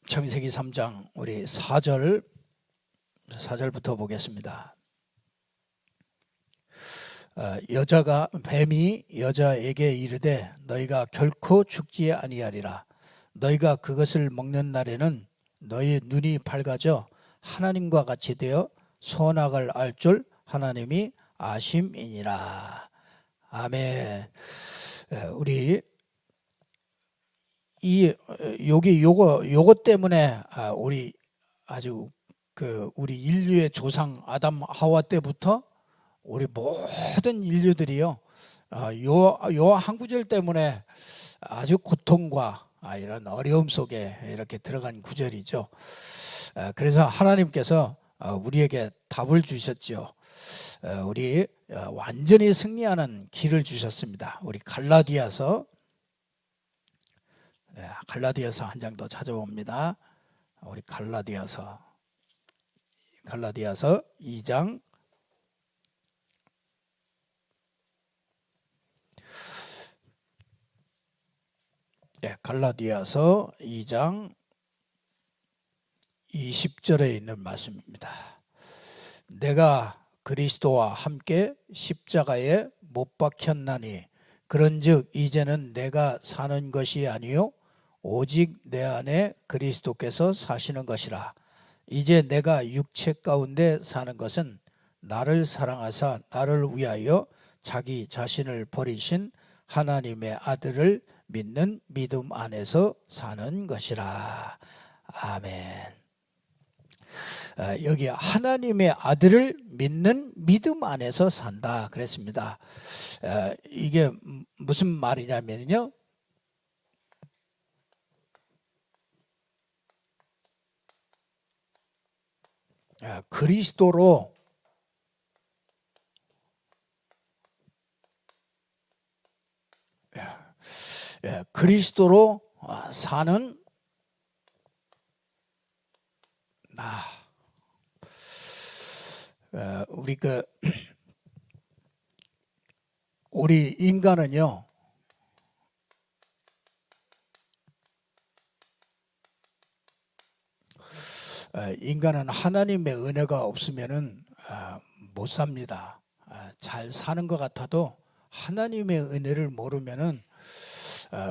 창세기 3장 우리 4절부터 보겠습니다. 여자가 뱀이 여자에게 이르되 너희가 결코 죽지 아니하리라. 너희가 그것을 먹는 날에는 너희 눈이 밝아져 하나님과 같이 되어 선악을 알 줄 하나님이 아심이니라. 아멘. 우리 요거 때문에 우리 아주 우리 인류의 조상 아담 하와 때부터 우리 모든 인류들이요 요 한 구절 때문에 아주 고통과 이런 어려움 속에 이렇게 들어간 구절이죠. 그래서 하나님께서 우리에게 답을 주셨죠. 우리 완전히 승리하는 길을 주셨습니다. 우리 갈라디아서 한 장 더 찾아봅니다. 우리 갈라디아서 2장 갈라디아서 2장 20절에 있는 말씀입니다. 내가 그리스도와 함께 십자가에 못 박혔나니 그런즉 이제는 내가 사는 것이 아니요 오직 내 안에 그리스도께서 사시는 것이라. 이제 내가 육체 가운데 사는 것은 나를 사랑하사 나를 위하여 자기 자신을 버리신 하나님의 아들을 믿는 믿음 안에서 사는 것이라. 아멘. 여기 하나님의 아들을 믿는 믿음 안에서 산다 그랬습니다. 이게 무슨 말이냐면요, 그리스도로 사는 나. 우리 인간은요, 인간은 하나님의 은혜가 없으면은 못 삽니다. 잘 사는 것 같아도 하나님의 은혜를 모르면은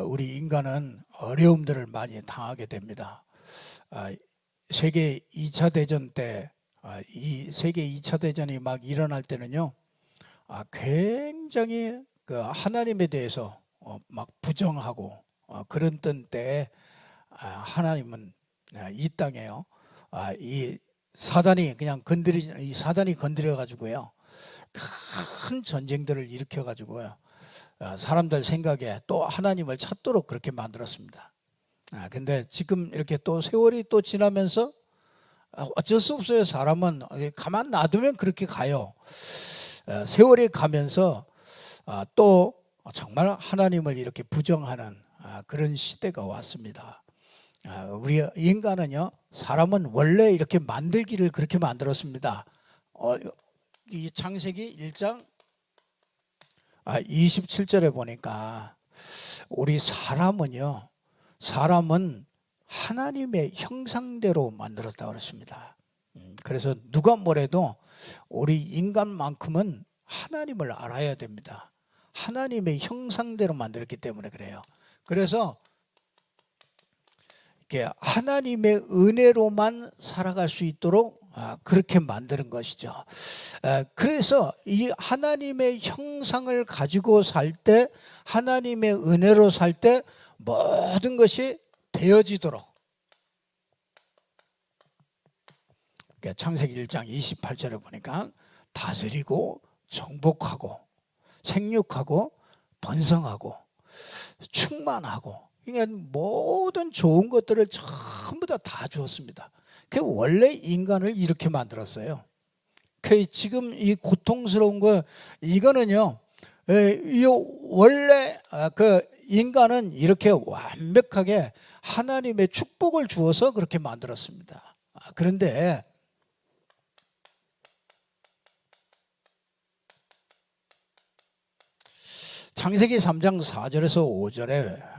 우리 인간은 어려움들을 많이 당하게 됩니다. 세계 2차 대전 때, 이 세계 2차 대전이 막 일어날 때는요, 굉장히 하나님에 대해서 막 부정하고 그런 때에 하나님은 이 땅에요, 이 사단이 건드려 가지고요 큰 전쟁들을 일으켜 가지고요 사람들 생각에 또 하나님을 찾도록 그렇게 만들었습니다. 근데 지금 이렇게 또 세월이 또 지나면서 어쩔 수 없어요. 사람은 가만 놔두면 그렇게 가요. 세월이 가면서 또 정말 하나님을 이렇게 부정하는 그런 시대가 왔습니다. 우리 인간은요, 사람은 원래 이렇게 만들기를 그렇게 만들었습니다. 이 창세기 1장 27절에 보니까 우리 사람은 하나님의 형상대로 만들었다고 그랬습니다. 그래서 누가 뭐래도 우리 인간만큼은 하나님을 알아야 됩니다. 하나님의 형상대로 만들었기 때문에 그래요. 그래서 이렇게 하나님의 은혜로만 살아갈 수 있도록 그렇게 만드는 것이죠. 그래서 이 하나님의 형상을 가지고 살 때, 하나님의 은혜로 살 때 모든 것이 되어지도록, 창세기 1장 28절에 보니까 다스리고 정복하고 생육하고 번성하고 충만하고, 그러니까 모든 좋은 것들을 전부 다 주었습니다. 그 원래 인간을 이렇게 만들었어요. 그 지금 이 고통스러운 거, 이거는요, 원래 인간은 이렇게 완벽하게 하나님의 축복을 주어서 그렇게 만들었습니다. 그런데 창세기 3장 4절에서 5절에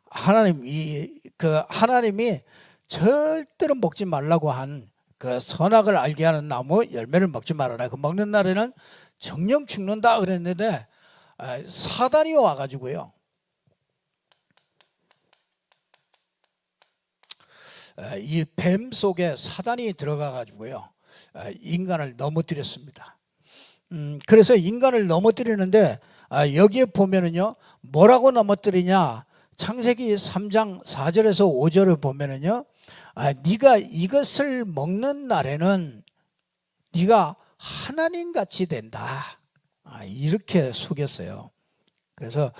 하나님이 절대로 먹지 말라고 한 그 선악을 알게 하는 나무 열매를 먹지 말아라. 그 먹는 날에는 정령 죽는다 그랬는데 사단이 와가지고요. 이 뱀 속에 사단이 들어가가지고요. 인간을 넘어뜨렸습니다. 그래서 인간을 넘어뜨리는데 여기에 보면은요. 뭐라고 넘어뜨리냐. 창세기 3장 4절에서 5절을 보면은요. 네가 이것을 먹는 날에는 네가 하나님같이 된다. 이렇게 속였어요. 그래서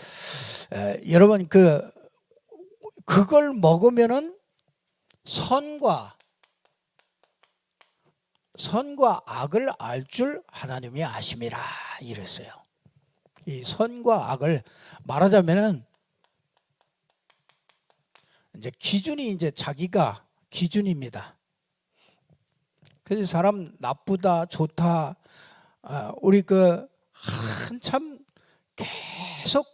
여러분 그걸 먹으면은 선과 악을 알 줄 하나님이 아심이라 이랬어요. 이 선과 악을 말하자면은 이제 기준이 이제 자기가 기준입니다. 그래서 사람 나쁘다 좋다 우리 한참 계속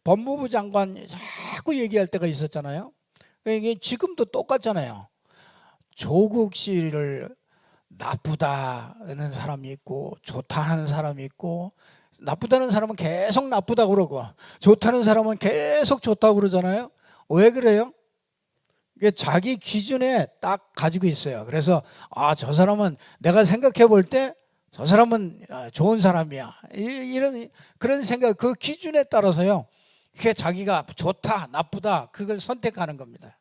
법무부 장관 자꾸 얘기할 때가 있었잖아요. 이게 지금도 똑같잖아요. 조국 씨를 나쁘다는 사람이 있고 좋다 하는 사람이 있고 나쁘다는 사람은 계속 나쁘다고 그러고 좋다는 사람은 계속 좋다고 그러잖아요. 왜 그래요? 이게 자기 기준에 딱 가지고 있어요. 그래서 저 사람은 내가 생각해 볼 때 저 사람은 좋은 사람이야. 이런 그런 생각 그 기준에 따라서요. 그게 자기가 좋다 나쁘다 그걸 선택하는 겁니다.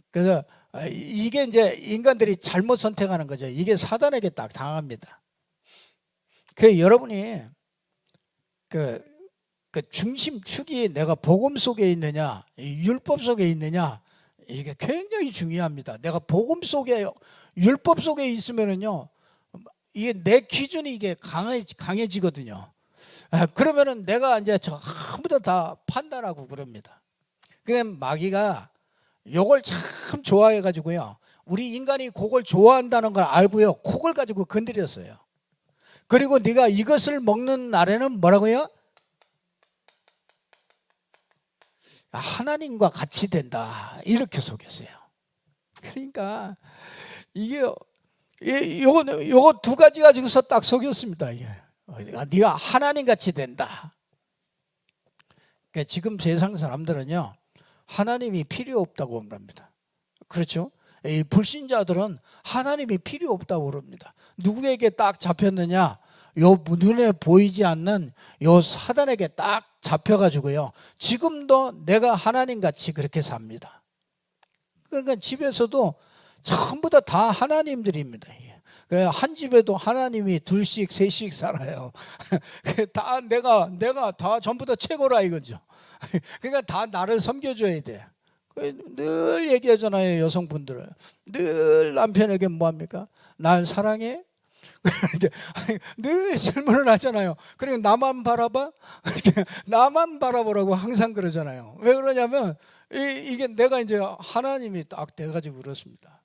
그래서 이게 이제 인간들이 잘못 선택하는 거죠. 이게 사단에게 딱 당합니다. 그 여러분이 그 중심축이 내가 복음 속에 있느냐 율법 속에 있느냐 이게 굉장히 중요합니다. 내가 복음 속에 율법 속에 있으면은요 이게 내 기준이 이게 강해지거든요. 그러면은 내가 이제 전부 다 판단하고 그럽니다. 그냥 마귀가 요걸 참 좋아해 가지고요. 우리 인간이 그걸 좋아한다는 걸 알고요. 그걸 가지고 건드렸어요. 그리고 네가 이것을 먹는 날에는 뭐라고요? 하나님과 같이 된다. 이렇게 속였어요. 그러니까 이게 요거 두 가지 가지고서 딱 속였습니다. 이게. 네가 하나님 같이 된다. 그러니까 지금 세상 사람들은요. 하나님이 필요 없다고 합니다. 그렇죠? 이 불신자들은 하나님이 필요 없다고 그럽니다. 누구에게 딱 잡혔느냐? 요 눈에 보이지 않는 요 사단에게 딱 잡혀가지고요. 지금도 내가 하나님같이 그렇게 삽니다. 그러니까 집에서도 전부 다 하나님들입니다. 한 집에도 하나님이 둘씩 셋씩 살아요. 다 내가 다 전부 다 최고라 이거죠. 그러니까 다 나를 섬겨줘야 돼. 늘 얘기하잖아요. 여성분들은 늘 남편에게 뭐합니까? 날 사랑해? 늘 질문을 하잖아요. 그러니까 나만 바라봐? 나만 바라보라고 항상 그러잖아요. 왜 그러냐면 이게 내가 이제 하나님이 딱 돼가지고 그렇습니다.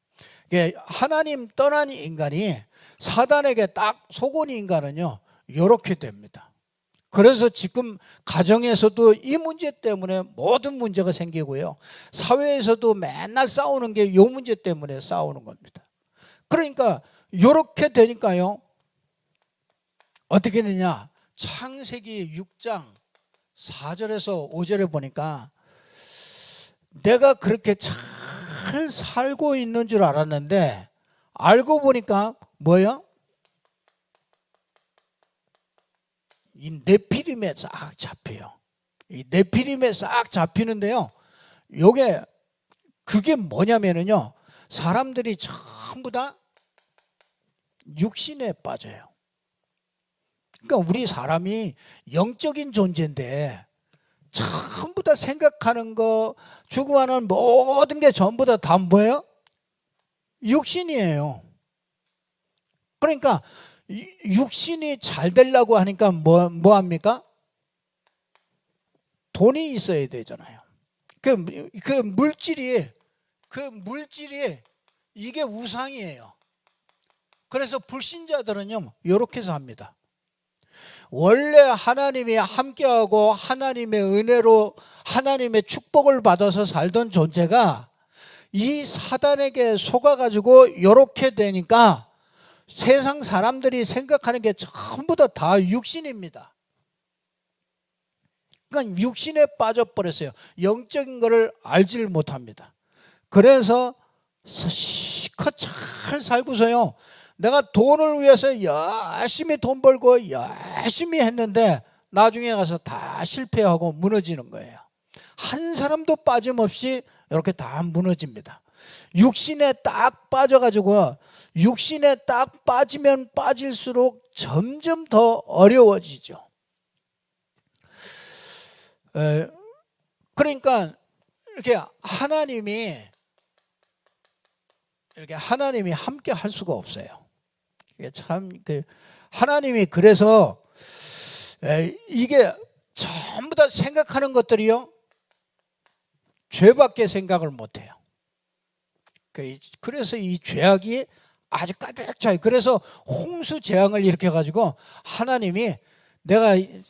하나님 떠난 인간이 사단에게 딱 속은 인간은요 이렇게 됩니다. 그래서 지금 가정에서도 이 문제 때문에 모든 문제가 생기고요. 사회에서도 맨날 싸우는 게 이 문제 때문에 싸우는 겁니다. 그러니까 이렇게 되니까요. 어떻게 되냐. 창세기 6장 4절에서 5절에 보니까 내가 그렇게 잘 살고 있는 줄 알았는데 알고 보니까 뭐야? 이 네피림에 싹 잡혀요. 이 네피림에 싹 잡히는데요. 그게 뭐냐면은요. 사람들이 전부 다 육신에 빠져요. 그러니까 우리 사람이 영적인 존재인데 전부 다 생각하는 거, 추구하는 모든 게 전부 다 뭐예요? 육신이에요. 그러니까 육신이 잘 되려고 하니까 뭐 합니까? 돈이 있어야 되잖아요. 그 물질이 이게 우상이에요. 그래서 불신자들은요 이렇게 해서 합니다. 원래 하나님이 함께하고 하나님의 은혜로 하나님의 축복을 받아서 살던 존재가 이 사단에게 속아가지고 이렇게 되니까 세상 사람들이 생각하는 게 전부 다 육신입니다. 그러니까 육신에 빠져버렸어요. 영적인 것을 알지를 못합니다. 그래서 시커 잘 살고서요, 내가 돈을 위해서 열심히 돈 벌고 열심히 했는데 나중에 가서 다 실패하고 무너지는 거예요. 한 사람도 빠짐없이 이렇게 다 무너집니다. 육신에 딱 빠져가지고, 육신에 딱 빠지면 빠질수록 점점 더 어려워지죠. 그러니까 이렇게 하나님이 함께 할 수가 없어요. 이게 참, 하나님이 그래서 이게 전부 다 생각하는 것들이요, 죄밖에 생각을 못해요. 그래서 이 죄악이 아주 가득 차요. 그래서 홍수 재앙을 일으켜가지고 하나님이 내가 이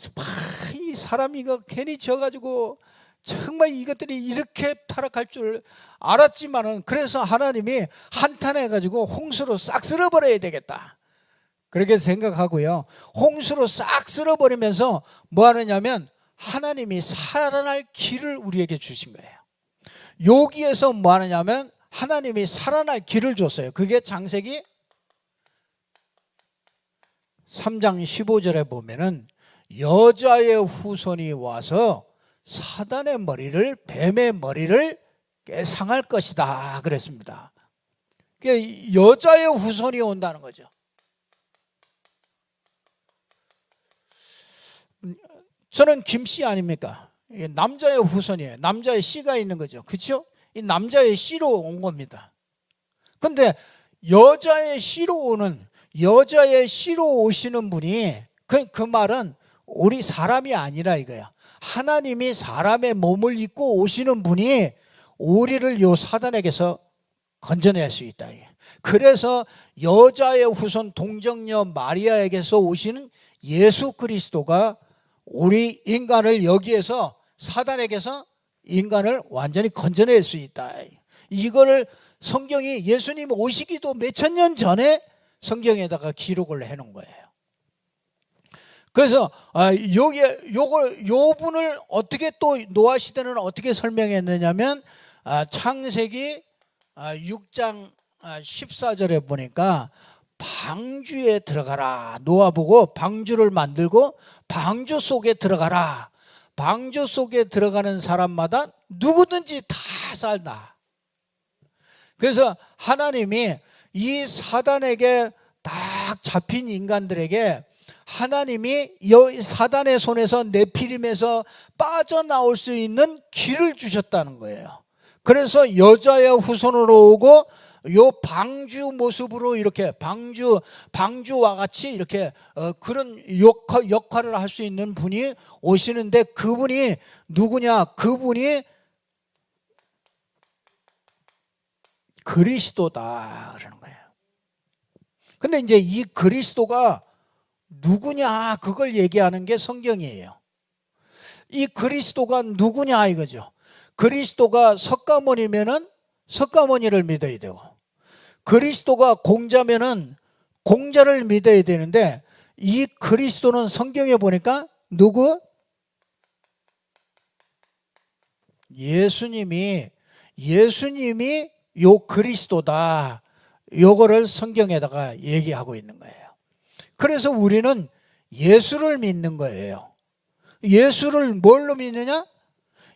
사람이 이거 괜히 져가지고 정말 이것들이 이렇게 타락할 줄 알았지만은, 그래서 하나님이 한탄해가지고 홍수로 싹 쓸어버려야 되겠다, 그렇게 생각하고요, 홍수로 싹 쓸어버리면서 뭐 하느냐면 하나님이 살아날 길을 우리에게 주신 거예요. 여기에서 뭐 하느냐면 하나님이 살아날 길을 줬어요. 그게 창세기 3장 15절에 보면은 여자의 후손이 와서 사단의 머리를, 뱀의 머리를 깨상할 것이다 그랬습니다. 그러니까 여자의 후손이 온다는 거죠. 저는 김씨 아닙니까? 남자의 후손이에요. 남자의 씨가 있는 거죠. 그렇죠? 이 남자의 씨로 온 겁니다. 그런데 여자의 씨로 오시는 분이, 그 말은 우리 사람이 아니라 이거야. 하나님이 사람의 몸을 입고 오시는 분이 우리를 요 사단에게서 건져낼 수 있다. 그래서 여자의 후손 동정녀 마리아에게서 오시는 예수 그리스도가 우리 인간을 여기에서, 사단에게서 인간을 완전히 건져낼 수 있다. 이거를 성경이, 예수님 오시기도 몇천 년 전에 성경에다가 기록을 해놓은 거예요. 그래서 요 분을 어떻게, 또 노아 시대는 어떻게 설명했느냐면 창세기 6장 14절에 보니까 방주에 들어가라. 노아 보고 방주를 만들고 방주 속에 들어가라. 방주 속에 들어가는 사람마다 누구든지 다 살다. 그래서 하나님이 이 사단에게 딱 잡힌 인간들에게 하나님이 사단의 손에서, 네피림에서 빠져나올 수 있는 길을 주셨다는 거예요. 그래서 여자의 후손으로 오고 요 방주 모습으로 이렇게 방주와 같이 이렇게 그런 역할을 할 수 있는 분이 오시는데, 그분이 누구냐? 그분이 그리스도다 그러는 거예요. 근데 이제 이 그리스도가 누구냐, 그걸 얘기하는 게 성경이에요. 이 그리스도가 누구냐 이거죠. 그리스도가 석가모니면은 석가모니를 믿어야 되고, 그리스도가 공자면은 공자를 믿어야 되는데, 이 그리스도는 성경에 보니까 누구? 예수님이 요 그리스도다, 요거를 성경에다가 얘기하고 있는 거예요. 그래서 우리는 예수를 믿는 거예요. 예수를 뭘로 믿느냐?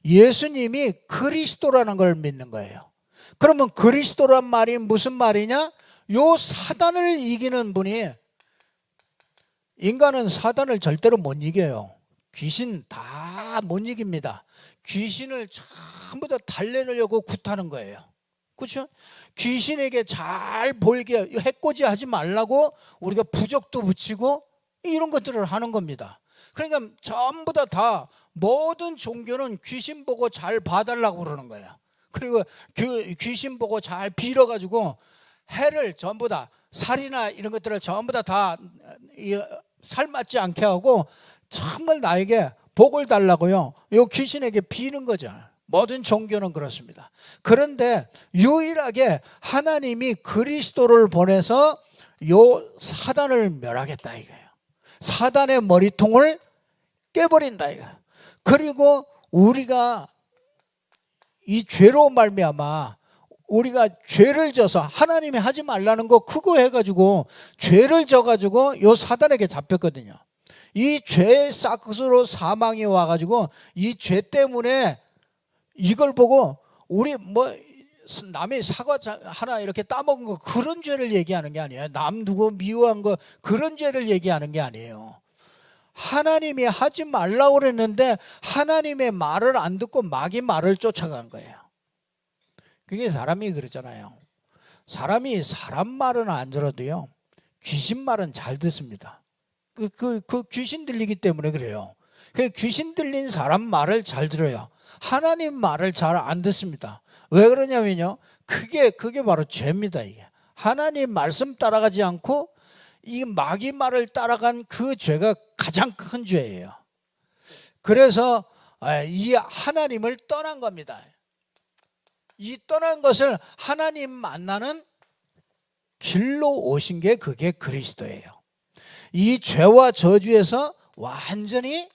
예수님이 그리스도라는 걸 믿는 거예요. 그러면 그리스도란 말이 무슨 말이냐? 요 사단을 이기는 분이, 인간은 사단을 절대로 못 이겨요. 귀신 다 못 이깁니다. 귀신을 전부 다 달래려고 굿하는 거예요. 그렇죠? 귀신에게 잘 보이게 해코지 하지 말라고 우리가 부적도 붙이고 이런 것들을 하는 겁니다. 그러니까 전부 다 모든 종교는 귀신 보고 잘 봐달라고 그러는 거예요. 그리고 귀신 보고 잘 빌어가지고 해를 전부 다, 살이나 이런 것들을 전부 다 살맞지 않게 하고 정말 나에게 복을 달라고요, 요 귀신에게 비는 거죠. 모든 종교는 그렇습니다. 그런데 유일하게 하나님이 그리스도를 보내서 요 사단을 멸하겠다 이거예요. 사단의 머리통을 깨버린다 이거예요. 그리고 우리가 이 죄로 말미암아 우리가 죄를 져서, 하나님이 하지 말라는 거 그거 해가지고 죄를 져가지고 요 사단에게 잡혔거든요. 이 죄의 싹으로 사망이 와가지고 이 죄 때문에 이걸 보고 우리 뭐 남의 사과 하나 이렇게 따먹은 거 그런 죄를 얘기하는 게 아니에요. 남 누구 미워한 거 그런 죄를 얘기하는 게 아니에요. 하나님이 하지 말라고 그랬는데 하나님의 말을 안 듣고 마귀 말을 쫓아간 거예요. 그게 사람이 그러잖아요. 사람이 사람 말은 안 들어도요, 귀신 말은 잘 듣습니다. 그 귀신 들리기 때문에 그래요. 그 귀신 들린 사람 말을 잘 들어요. 하나님 말을 잘 안 듣습니다. 왜 그러냐면요, 그게 바로 죄입니다. 이게 하나님 말씀 따라가지 않고 이 마귀 말을 따라간 그 죄가 가장 큰 죄예요. 그래서 이 하나님을 떠난 겁니다. 이 떠난 것을 하나님 만나는 길로 오신 게 그게 그리스도예요. 이 죄와 저주에서 완전히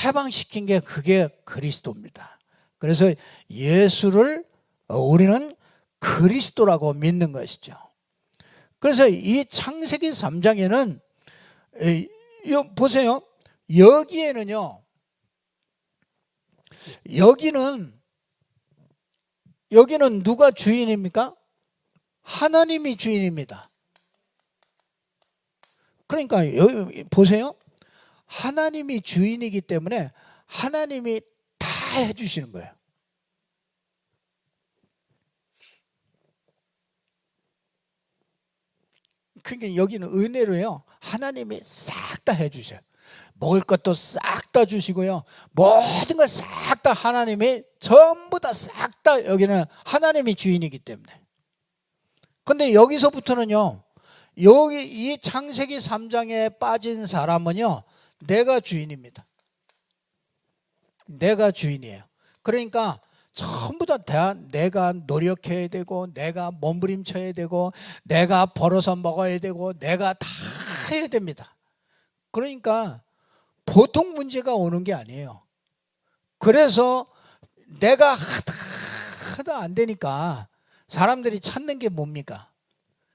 해방시킨 게 그게 그리스도입니다. 그래서 예수를 우리는 그리스도라고 믿는 것이죠. 그래서 이 창세기 3장에는 보세요. 여기에는요, 여기는 누가 주인입니까? 하나님이 주인입니다. 그러니까 여기 보세요. 하나님이 주인이기 때문에 하나님이 다 해주시는 거예요. 그러니까 여기는 은혜로요, 하나님이 싹 다 해주셔요. 먹을 것도 싹 다 주시고요, 모든 걸 싹 다 하나님이 전부 다 싹 다, 여기는 하나님이 주인이기 때문에. 근데 여기서부터는요, 여기 이 창세기 3장에 빠진 사람은요, 내가 주인입니다. 내가 주인이에요. 그러니까 전부 다 내가 노력해야 되고, 내가 몸부림쳐야 되고, 내가 벌어서 먹어야 되고, 내가 다 해야 됩니다. 그러니까 보통 문제가 오는 게 아니에요. 그래서 내가 하다 안 되니까 사람들이 찾는 게 뭡니까?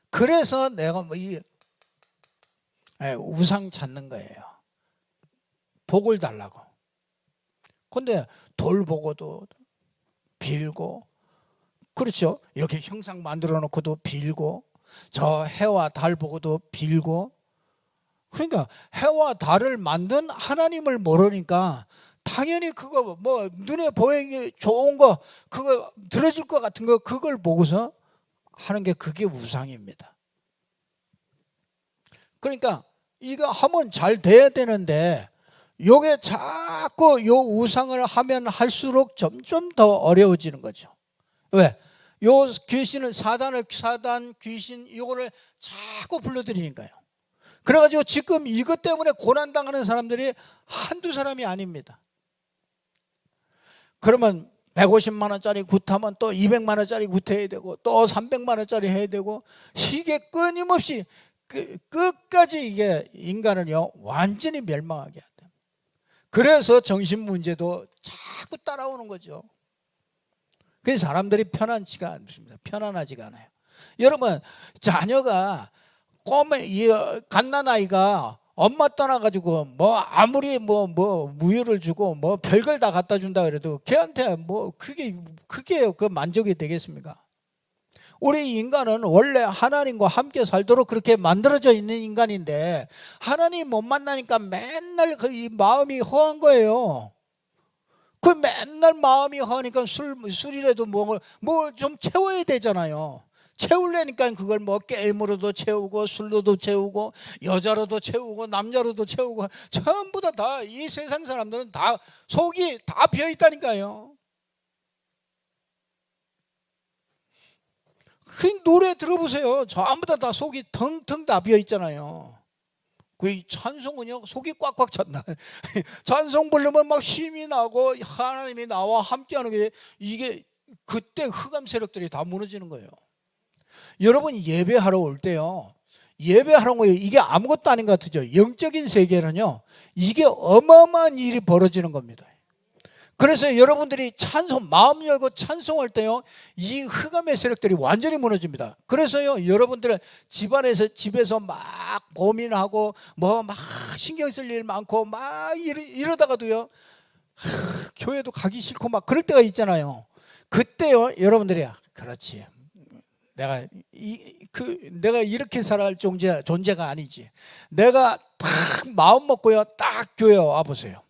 그래서 내가 뭐 우상 찾는 거예요. 복을 달라고. 근데 돌 보고도 빌고, 그렇죠? 이렇게 형상 만들어 놓고도 빌고, 저 해와 달 보고도 빌고. 그러니까 해와 달을 만든 하나님을 모르니까 당연히 그거 뭐 눈에 보이기 좋은 거, 그거 들어줄 것 같은 거, 그걸 보고서 하는 게 그게 우상입니다. 그러니까 이거 하면 잘 돼야 되는데, 요게 자꾸 요 우상을 하면 할수록 점점 더 어려워지는 거죠. 왜? 요 귀신을, 사단 귀신 이거를 자꾸 불러들이니까요. 그래가지고 지금 이것 때문에 고난당하는 사람들이 한두 사람이 아닙니다. 그러면 150만 원짜리 굿하면 또 200만 원짜리 굿해야 되고, 또 300만 원짜리 해야 되고, 이게 끊임없이 끝까지 이게 인간을요, 완전히 멸망하게 합니다. 그래서 정신 문제도 자꾸 따라오는 거죠. 그래서 사람들이 편안치가 않습니다. 편안하지가 않아요. 여러분, 자녀가 갓난아이가 엄마 떠나가지고 뭐 아무리 뭐 무유를 주고 뭐 별걸 다 갖다 준다 그래도 걔한테 뭐 그게 그 만족이 되겠습니까? 우리 인간은 원래 하나님과 함께 살도록 그렇게 만들어져 있는 인간인데, 하나님 못 만나니까 맨날 이 마음이 허한 거예요. 그 맨날 마음이 허하니까 술이라도 뭐 좀 채워야 되잖아요. 채우려니까 그걸 뭐 게임으로도 채우고, 술로도 채우고, 여자로도 채우고, 남자로도 채우고, 전부 다 이 세상 사람들은 다 속이 다 비어 있다니까요. 그 노래 들어보세요. 전부 다 속이 텅텅 다 비어 있잖아요. 그 찬송은요 속이 꽉꽉 찼나. 찬송 부르면 막 힘이 나고 하나님이 나와 함께하는 게 이게 그때 흑암 세력들이 다 무너지는 거예요. 여러분 예배하러 올 때요. 예배하러 온 거예요. 이게 아무것도 아닌 것 같죠. 영적인 세계는요. 이게 어마어마한 일이 벌어지는 겁니다. 그래서 여러분들이 찬송 마음 열고 찬송할 때요. 이 흑암의 세력들이 완전히 무너집니다. 그래서요. 여러분들 집에서 막 고민하고 뭐 막 신경 쓸 일 많고 막 이러다가도요. 교회도 가기 싫고 막 그럴 때가 있잖아요. 그때요. 여러분들이 그렇지. 내가 이렇게 살아갈 존재가 아니지. 내가 딱 마음 먹고요. 딱 교회 와 보세요.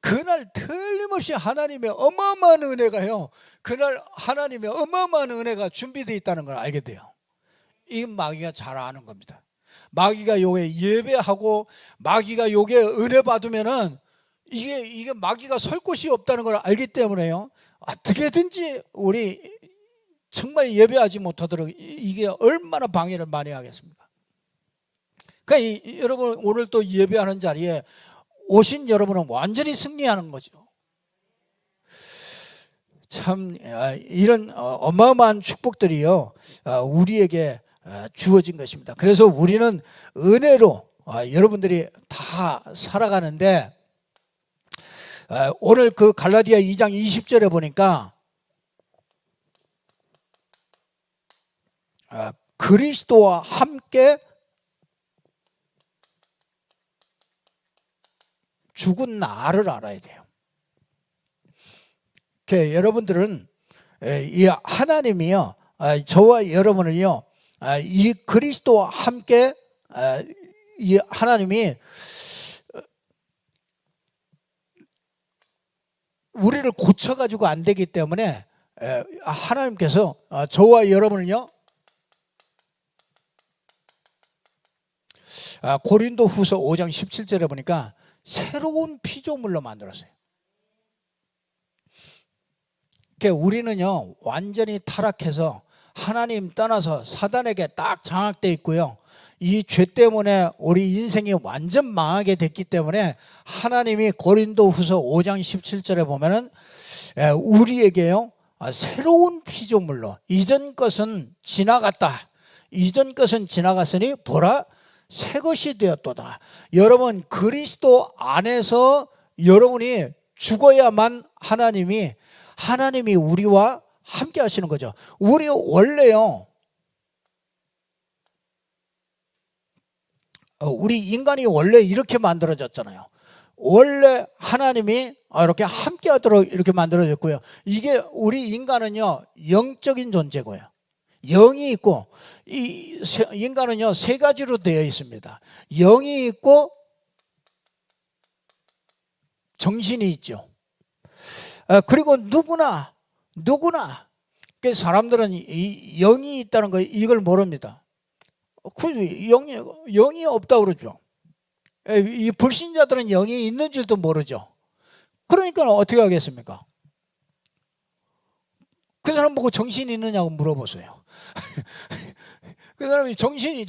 그날 틀림없이 하나님의 어마어마한 은혜가요. 그날 하나님의 어마어마한 은혜가 준비되어 있다는 걸 알게 돼요. 이 마귀가 잘 아는 겁니다. 마귀가 요게 예배하고 마귀가 요게 은혜 받으면은 이게 마귀가 설 곳이 없다는 걸 알기 때문에요. 어떻게든지 우리 정말 예배하지 못하도록 이게 얼마나 방해를 많이 하겠습니까? 그러니까 여러분 오늘 또 예배하는 자리에 오신 여러분은 완전히 승리하는 거죠. 참 이런 어마어마한 축복들이요 우리에게 주어진 것입니다. 그래서 우리는 은혜로 여러분들이 다 살아가는데 오늘 그 갈라디아 2장 20절에 보니까 그리스도와 함께 죽은 나를 알아야 돼요. 여러분들은 이 하나님이요 저와 여러분은요 이 그리스도와 함께 이 하나님이 우리를 고쳐가지고 안 되기 때문에 하나님께서 저와 여러분은요 고린도후서 5장 17절에 보니까 새로운 피조물로 만들었어요. 그러니까 우리는요 완전히 타락해서 하나님 떠나서 사단에게 딱 장악되어 있고요. 이 죄 때문에 우리 인생이 완전 망하게 됐기 때문에 하나님이 고린도후서 5장 17절에 보면은 우리에게요 새로운 피조물로 이전 것은 지나갔다. 이전 것은 지나갔으니 보라 새 것이 되었도다. 여러분 그리스도 안에서 여러분이 죽어야만 하나님이 우리와 함께 하시는 거죠. 우리 원래요 우리 인간이 원래 이렇게 만들어졌잖아요. 원래 하나님이 이렇게 함께 하도록 이렇게 만들어졌고요. 이게 우리 인간은요 영적인 존재고요. 영이 있고 이 인간은요 세 가지로 되어 있습니다. 영이 있고 정신이 있죠. 그리고 누구나 그 사람들은 이 영이 있다는 거 이걸 모릅니다. 영이 없다고 그러죠. 이 불신자들은 영이 있는 줄도 모르죠. 그러니까 어떻게 하겠습니까? 그 사람 보고 정신이 있느냐고 물어보세요. 그 사람이 정신이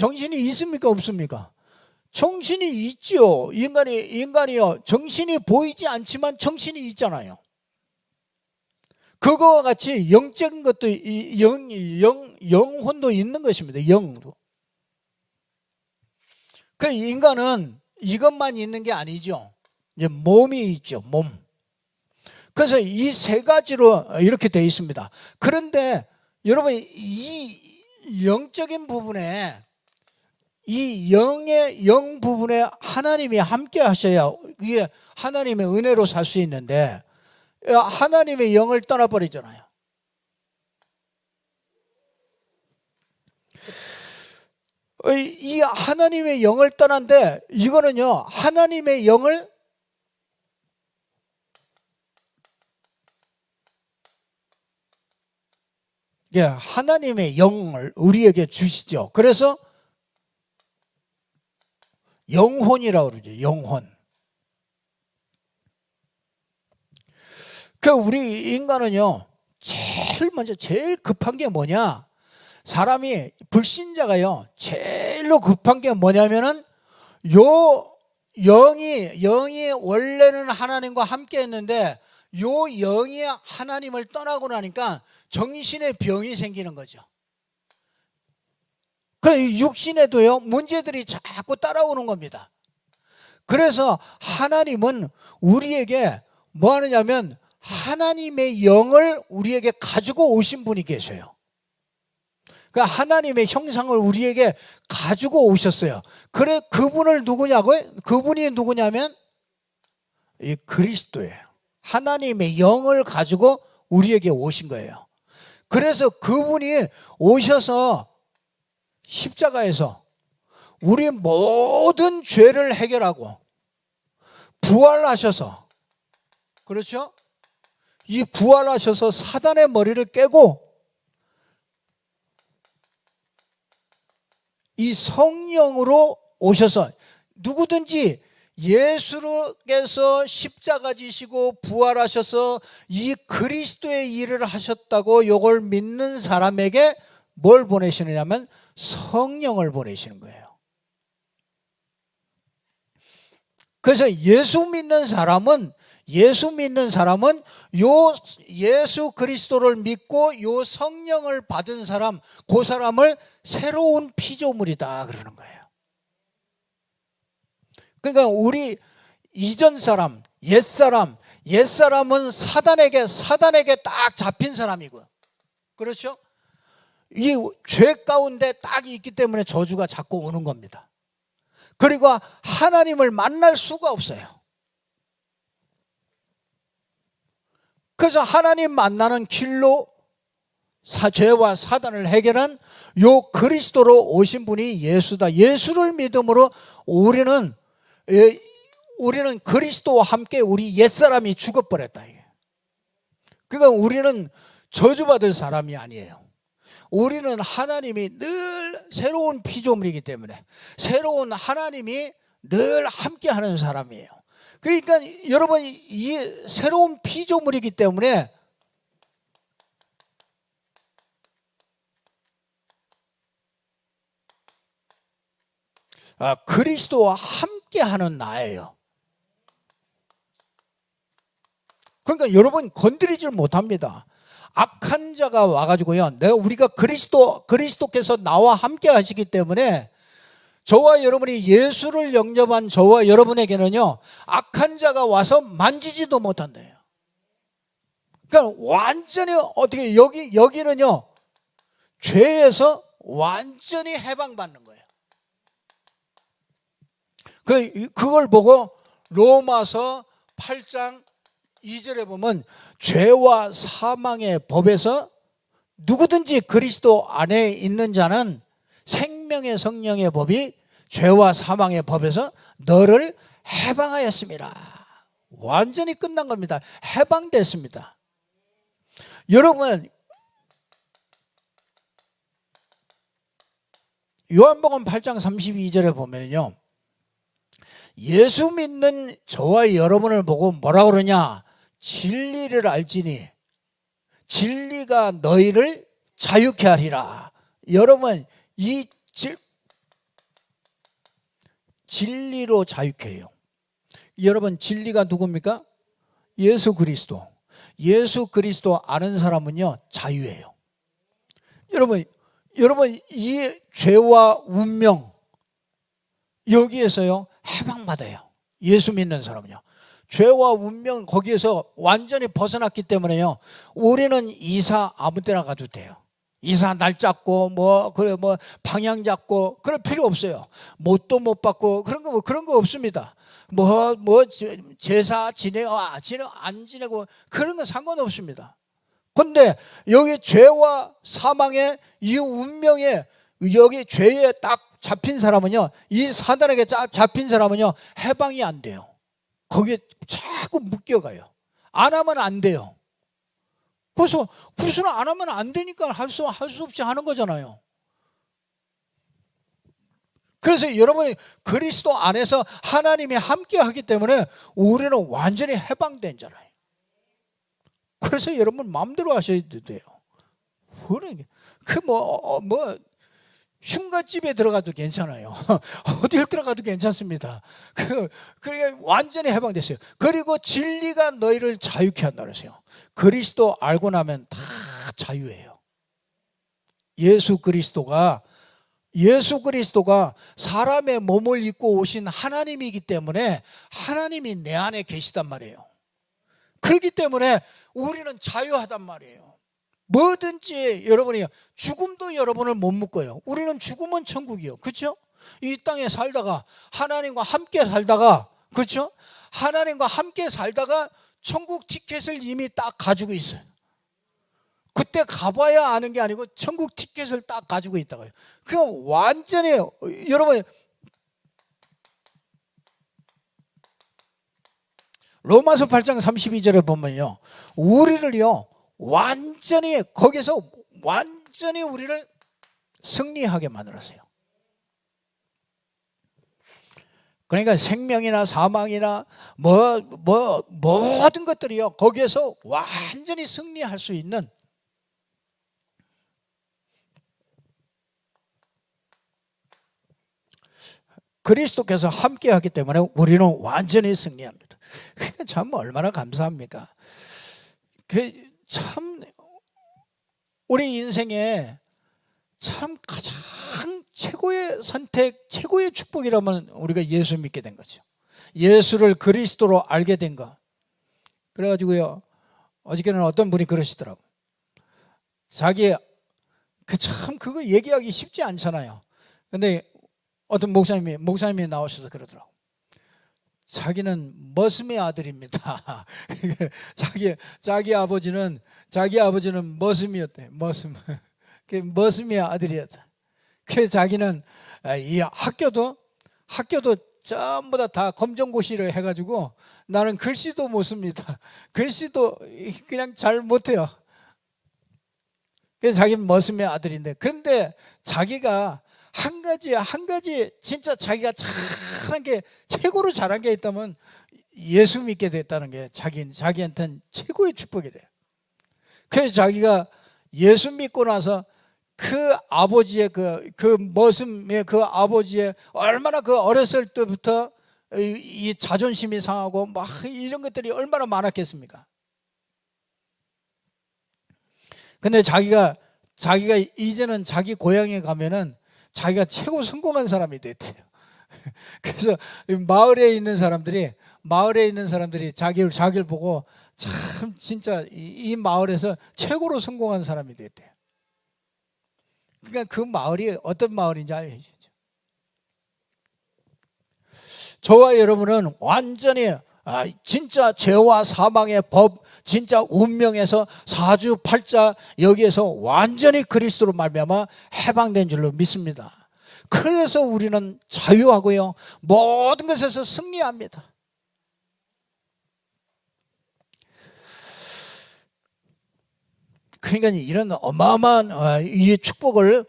있습니까 없습니까? 정신이 있죠. 인간이요 정신이 보이지 않지만 정신이 있잖아요. 그거와 같이 영적인 것도 영혼도 있는 것입니다. 영도. 그 인간은 이것만 있는 게 아니죠. 이제 몸이 있죠. 몸. 그래서 이 세 가지로 이렇게 되어 있습니다. 그런데 여러분 이 영적인 부분에 이 영 부분에 하나님이 함께 하셔야 이게 하나님의 은혜로 살 수 있는데 하나님의 영을 떠나버리잖아요. 이 하나님의 영을 떠난데 이거는요 하나님의 영을 하나님의 영을 우리에게 주시죠. 그래서 영혼이라고 그러죠. 영혼. 우리 인간은요 제일 급한 게 뭐냐? 사람이 불신자가요 제일로 급한 게 뭐냐면은 요 영이 원래는 하나님과 함께 했는데 요 영이 하나님을 떠나고 나니까 정신의 병이 생기는 거죠. 그 육신에도요 문제들이 자꾸 따라오는 겁니다. 그래서 하나님은 우리에게 뭐 하느냐면 하나님의 영을 우리에게 가지고 오신 분이 계셔요. 그러니까 하나님의 형상을 우리에게 가지고 오셨어요. 그래 그분을 누구냐고요? 그분이 누구냐면 이 그리스도예요. 하나님의 영을 가지고 우리에게 오신 거예요. 그래서 그분이 오셔서 십자가에서 우리 모든 죄를 해결하고 부활하셔서, 그렇죠? 이 부활하셔서 사단의 머리를 깨고 이 성령으로 오셔서 누구든지 예수께서 십자가 지시고 부활하셔서 이 그리스도의 일을 하셨다고 이걸 믿는 사람에게 뭘 보내시느냐면 성령을 보내시는 거예요. 그래서 예수 믿는 사람은 요 예수 그리스도를 믿고 요 성령을 받은 사람, 그 사람을 새로운 피조물이다 그러는 거예요. 그러니까 우리 이전 사람, 옛사람은 사단에게 딱 잡힌 사람이고, 그렇죠? 이 죄 가운데 딱 있기 때문에 저주가 자꾸 오는 겁니다. 그리고 하나님을 만날 수가 없어요. 그래서 하나님 만나는 길로 죄와 사단을 해결한 요 그리스도로 오신 분이 예수다. 예수를 믿음으로 우리는 그리스도와 함께 우리 옛사람이 죽어버렸다. 그러니까 우리는 저주받을 사람이 아니에요. 우리는 하나님이 늘 새로운 피조물이기 때문에 새로운 하나님이 늘 함께하는 사람이에요. 그러니까 여러분 이 새로운 피조물이기 때문에 그리스도와 함께하는 나예요. 그러니까 여러분 건드리질 못합니다. 악한 자가 와가지고요, 우리가 그리스도께서 나와 함께 하시기 때문에 저와 여러분이 예수를 영접한 저와 여러분에게는요 악한 자가 와서 만지지도 못한대요. 그러니까 완전히 어떻게 여기는요 죄에서 완전히 해방받는 거예요. 그걸 보고 로마서 8장 2절에 보면 죄와 사망의 법에서 누구든지 그리스도 안에 있는 자는 생명의 성령의 법이 죄와 사망의 법에서 너를 해방하였습니다. 완전히 끝난 겁니다. 해방됐습니다. 여러분 요한복음 8장 32절에 보면요 예수 믿는 저와 여러분을 보고 뭐라 그러냐, 진리를 알지니 진리가 너희를 자유케 하리라. 여러분 이 진리로 자유케 해요. 여러분 진리가 누굽니까? 예수 그리스도. 예수 그리스도 아는 사람은요 자유예요. 여러분 이 죄와 운명 여기에서요 해방받아요. 예수 믿는 사람은요 죄와 운명 거기에서 완전히 벗어났기 때문에요 우리는 이사 아무 때나 가도 돼요. 이사 날 잡고 뭐 방향 잡고 그럴 필요 없어요. 못도 못 받고 그런 거 없습니다. 제사 지내고 안 지내고 그런 건 상관없습니다. 근데 여기 죄와 사망의 이 운명에 여기 죄에 딱 잡힌 사람은요 이 사단에게 딱 잡힌 사람은요 해방이 안 돼요. 거기에 자꾸 묶여가요. 안 하면 안 돼요. 그래서 구슬을 안 하면 안 되니까 할 수 없이 하는 거잖아요. 그래서 여러분이 그리스도 안에서 하나님이 함께 하기 때문에 우리는 완전히 해방된 자라요. 그래서 여러분 마음대로 하셔야 돼요. 흉가집에 들어가도 괜찮아요. 어딜 들어가도 괜찮습니다. 그게 완전히 해방됐어요. 그리고 진리가 너희를 자유케 한다 그랬어요. 그리스도 알고 나면 다 자유예요. 예수 그리스도가 사람의 몸을 입고 오신 하나님이기 때문에 하나님이 내 안에 계시단 말이에요. 그렇기 때문에 우리는 자유하단 말이에요. 뭐든지 여러분이 죽음도 여러분을 못 묶어요. 우리는 죽으면 천국이요. 그렇죠? 이 땅에 살다가 하나님과 함께 살다가, 그렇죠? 하나님과 함께 살다가 천국 티켓을 이미 딱 가지고 있어요. 그때 가봐야 아는 게 아니고 천국 티켓을 딱 가지고 있다고요. 그럼 완전히 여러분, 로마서 8장 32절에 보면요, 우리를요 완전히 거기서 완전히 우리를 승리하게 만들었어요. 그러니까 생명이나 사망이나 모든 것들이요 거기에서 완전히 승리할 수 있는, 그리스도께서 함께하기 때문에 우리는 완전히 승리합니다. 그러니까 참 얼마나 감사합니까? 참 우리 인생에 참 가장 최고의 선택, 최고의 축복이라면 우리가 예수 믿게 된 거죠. 예수를 그리스도로 알게 된 거. 그래가지고요, 어저께는 어떤 분이 그러시더라고. 자기 참 그거 얘기하기 쉽지 않잖아요. 근데 어떤 목사님이 나오셔서 그러더라고. 자기는 머슴의 아들입니다. 자기 아버지는 머슴이었대. 머슴의 아들이었다. 그래서 자기는 이 학교도 전부 다 검정고시를 해가지고 나는 글씨도 못 씁니다. 글씨도 그냥 잘 못해요. 그래서 자기는 머슴의 아들인데, 그런데 자기가 한 가지 진짜 자기가 잘한 게, 최고로 잘한 게 있다면 예수 믿게 됐다는 게 자기한테는 최고의 축복이래요. 그래서 자기가 예수 믿고 나서 그 아버지의 그 머슴의 그 아버지의 얼마나 그 어렸을 때부터 이 자존심이 상하고 막 이런 것들이 얼마나 많았겠습니까? 근데 자기가 이제는 자기 고향에 가면은 자기가 최고 성공한 사람이 됐대요. 그래서 마을에 있는 사람들이 자기를 보고 참 진짜 이 마을에서 최고로 성공한 사람이 됐대요. 그러니까 그 마을이 어떤 마을인지 알죠. 저와 여러분은 완전히 진짜 죄와 사망의 법, 진짜 운명에서 사주팔자 여기에서 완전히 그리스도로 말미암아 해방된 줄로 믿습니다. 그래서 우리는 자유하고요, 모든 것에서 승리합니다. 그러니까 이런 어마어마한 이 축복을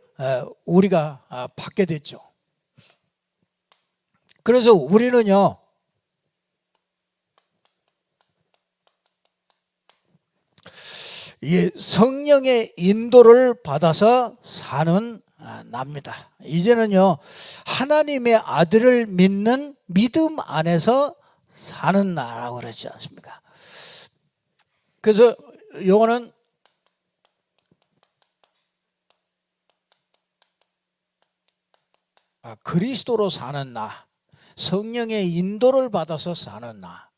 우리가 받게 됐죠. 그래서 우리는요, 이 성령의 인도를 받아서 사는 납니다. 이제는요, 하나님의 아들을 믿는 믿음 안에서 사는 나라고 그러지 않습니까? 그래서 요거는 그리스도로 사는 나, 성령의 인도를 받아서 사는 나.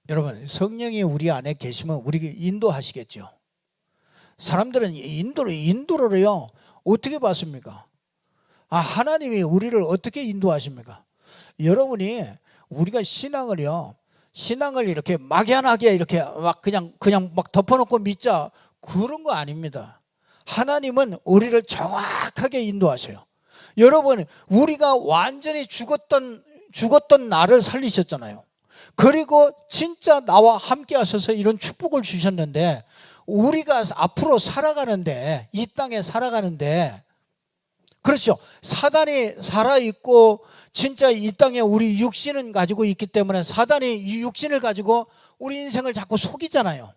여러분, 성령이 우리 안에 계시면 우리에게 인도하시겠죠. 사람들은 인도를요 어떻게 받습니까? 하나님이 우리를 어떻게 인도하십니까? 여러분이 우리가 신앙을 이렇게 막연하게 이렇게 막 그냥 막 덮어놓고 믿자, 그런 거 아닙니다. 하나님은 우리를 정확하게 인도하셔요. 여러분, 우리가 완전히 죽었던 나를 살리셨잖아요. 그리고 진짜 나와 함께 하셔서 이런 축복을 주셨는데, 우리가 앞으로 살아가는데, 이 땅에 살아가는데, 그렇죠, 사단이 살아있고 진짜 이 땅에 우리 육신은 가지고 있기 때문에 사단이 이 육신을 가지고 우리 인생을 자꾸 속이잖아요.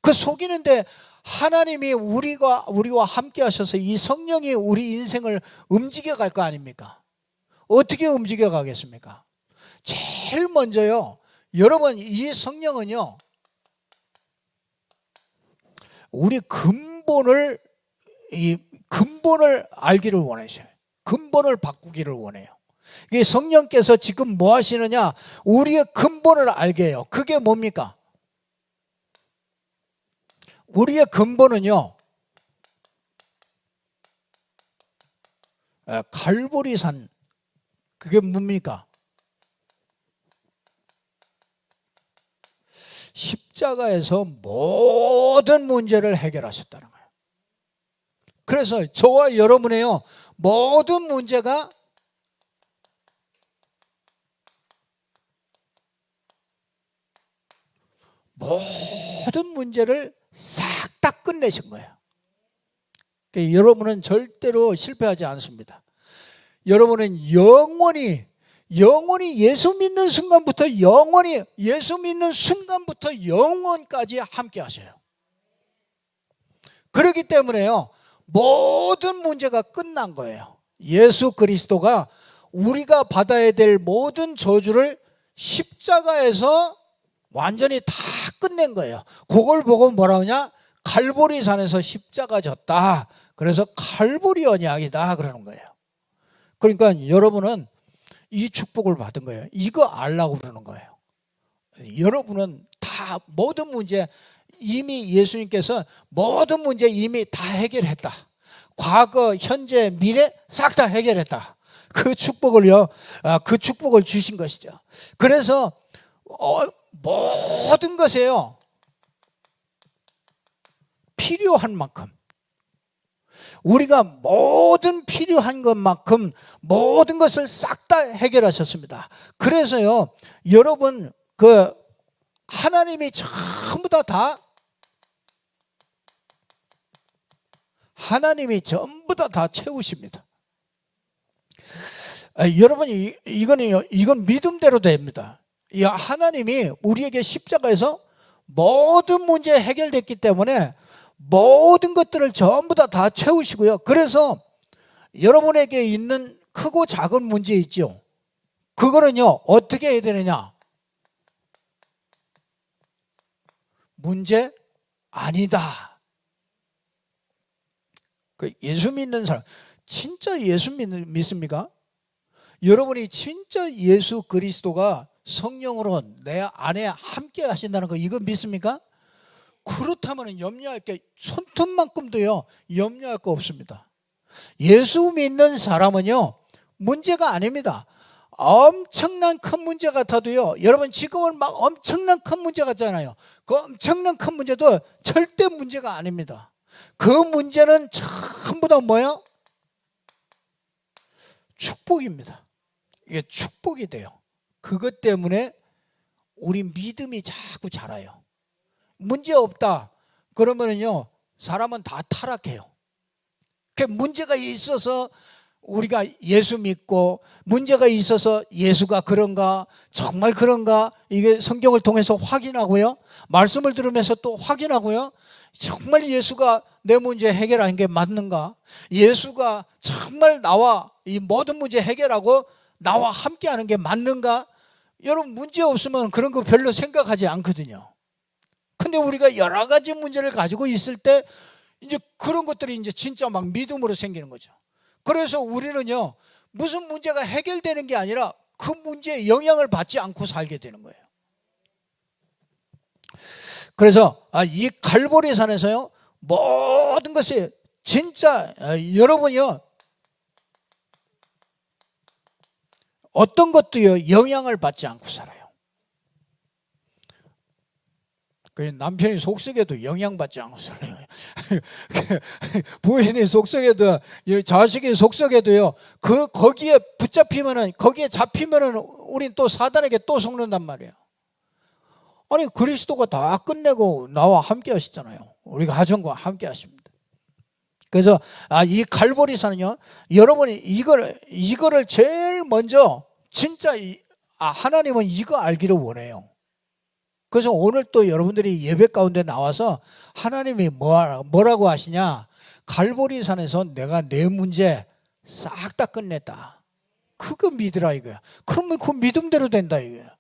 그 속이는데 하나님이 우리와 함께 하셔서 이 성령이 우리 인생을 움직여 갈 거 아닙니까? 어떻게 움직여 가겠습니까? 제일 먼저요, 여러분, 이 성령은요, 우리 이 근본을 알기를 원하셔요. 근본을 바꾸기를 원해요. 이게 성령께서 지금 뭐 하시느냐? 우리의 근본을 알게 해요. 그게 뭡니까? 우리의 근본은요, 갈보리산. 그게 뭡니까? 십자가에서 모든 문제를 해결하셨다는 거예요. 그래서 저와 여러분의요, 모든 문제가 모든 문제를 싹 다 끝내신 거예요. 그러니까 여러분은 절대로 실패하지 않습니다. 여러분은 영원히 예수 믿는 순간부터 예수 믿는 순간부터 영원까지 함께 하셔요. 그렇기 때문에요, 모든 문제가 끝난 거예요. 예수 그리스도가 우리가 받아야 될 모든 저주를 십자가에서 완전히 다 끝낸 거예요. 그걸 보고 뭐라 하냐? 갈보리산에서 십자가 졌다. 그래서 갈보리 언약이다 그러는 거예요. 그러니까 여러분은 이 축복을 받은 거예요. 이거 알라고 그러는 거예요. 여러분은 다 모든 문제, 이미 예수님께서 모든 문제 이미 다 해결했다. 과거, 현재, 미래 싹 다 해결했다. 그 축복을 주신 것이죠. 그래서 모든 것에요, 필요한 만큼, 우리가 모든 필요한 것만큼 모든 것을 싹 다 해결하셨습니다. 그래서요, 여러분, 하나님이 전부 다 채우십니다. 여러분, 이건 믿음대로 됩니다. 하나님이 우리에게 십자가에서 모든 문제 해결됐기 때문에 모든 것들을 전부 다 채우시고요. 그래서 여러분에게 있는 크고 작은 문제 있죠. 그거는요, 어떻게 해야 되느냐? 문제 아니다. 예수 믿는 사람, 진짜 예수 믿습니까? 여러분이 진짜 예수 그리스도가 성령으로 내 안에 함께 하신다는 거, 이거 믿습니까? 그렇다면 염려할 게 손톱만큼도요, 염려할 거 없습니다. 예수 믿는 사람은요, 문제가 아닙니다. 엄청난 큰 문제 같아도요, 여러분 지금은 막 엄청난 큰 문제 같잖아요. 그 엄청난 큰 문제도 절대 문제가 아닙니다. 그 문제는 전부 다 뭐예요? 축복입니다. 이게 축복이 돼요. 그것 때문에 우리 믿음이 자꾸 자라요. 문제 없다 그러면은요, 사람은 다 타락해요. 그 문제가 있어서 우리가 예수 믿고, 문제가 있어서 예수가 그런가, 정말 그런가, 이게 성경을 통해서 확인하고요, 말씀을 들으면서 또 확인하고요, 정말 예수가 내 문제 해결하는 게 맞는가, 예수가 정말 나와 이 모든 문제 해결하고 나와 함께하는 게 맞는가. 여러분, 문제 없으면 그런 거 별로 생각하지 않거든요. 근데 우리가 여러 가지 문제를 가지고 있을 때 이제 그런 것들이 이제 진짜 막 믿음으로 생기는 거죠. 그래서 우리는요, 무슨 문제가 해결되는 게 아니라 그 문제에 영향을 받지 않고 살게 되는 거예요. 그래서 이 갈보리산에서요, 모든 것이 진짜 여러분이요, 어떤 것도요, 영향을 받지 않고 살아요. 남편이 속썩여도 영향받지 않고 살아요. 부인이 속썩여도, 자식이 속썩여도요, 거기에 붙잡히면은, 거기에 잡히면은 우린 또 사단에게 또 속는단 말이에요. 아니, 그리스도가 다 끝내고 나와 함께 하시잖아요. 우리 가정과 함께 하십니다. 그래서 이 갈보리산은요, 여러분이 이거를 제일 먼저 진짜 하나님은 이거 알기를 원해요. 그래서 오늘 또 여러분들이 예배 가운데 나와서 하나님이 뭐라고 하시냐? 갈보리산에서 내가 내 문제 싹 다 끝냈다. 그거 믿으라 이거야. 그러면 그 믿음대로 된다 이거야.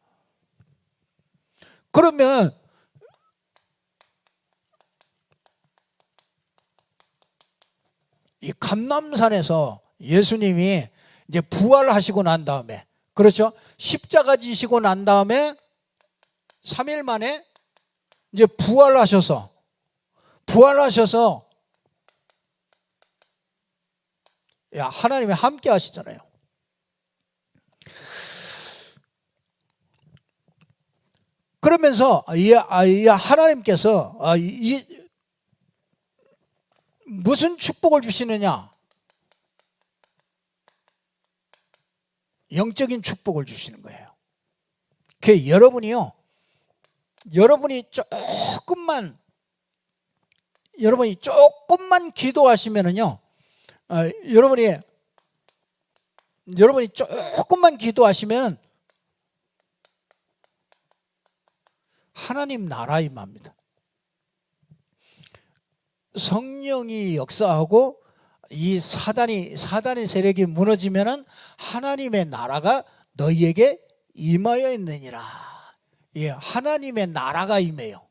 그러면 이 감람산에서 예수님이 이제 부활하시고 난 다음에, 그렇죠? 십자가 지시고 난 다음에 3일 만에 이제 부활하셔서 야, 하나님이 함께 하시잖아요. 그러면서 이 하나님께서 무슨 축복을 주시느냐? 영적인 축복을 주시는 거예요. 그 여러분이 조금만 기도하시면은요, 여러분이 조금만 기도하시면 하나님 나라 임합니다. 성령이 역사하고 이 사단의 세력이 무너지면은 하나님의 나라가 너희에게 임하여 있느니라. 예, 하나님의 나라가 임해요.